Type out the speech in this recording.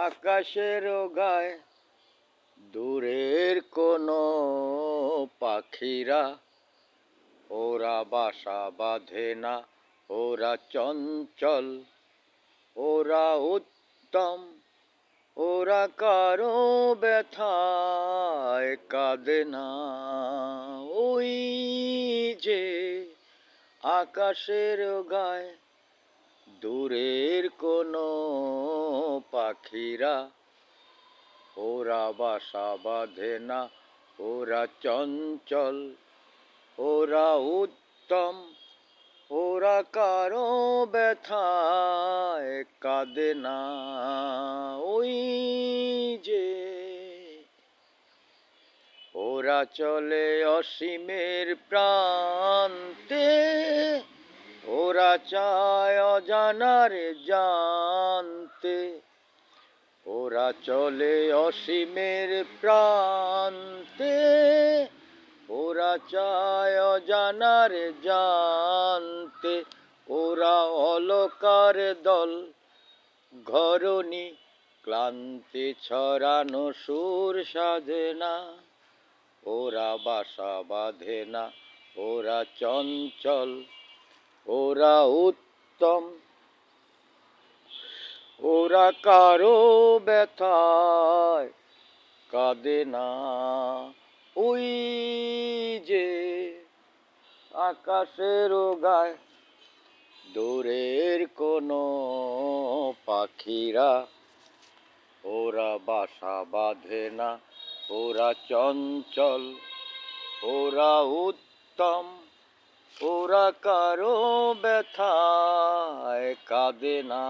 আকাশের গায় দূরের কোনো পাখিরা, ওরা বাসা বাঁধে না, ওরা চঞ্চল, ওরা উত্তম, ওরা কারো ব্যথায় কাঁদে না। ওই যে আকাশের গায় দূরের কোনো পাখিরা, ওরা বাসা বাঁধে না, ওরা চঞ্চল, ওরা উত্তম, ওরা কারো ব্যথায় কাঁদে না। ওই যে ওরা চলে অসীমের প্রান্তে, ওরা চায় অজানার জানতে, ওরা চলে অসীমের প্রান্তে, ওরা চায় অজানার জানতে। ওরা অলকার দল ঘরণী, ক্লান্তি ছড়ানো সুর সাধে না, ওরা বাসা বাঁধে না, ওরা চঞ্চল, ওরা উত্তম, ওরা কারো ব্যথায় কাঁদে না। ওই যে আকাশের গায় দূরের কোনো পাখিরা, ওরা বাসা বাঁধে না, ওরা চঞ্চল, ওরা উত্তম, ওরা কারো ব্যথায় কাঁদে না।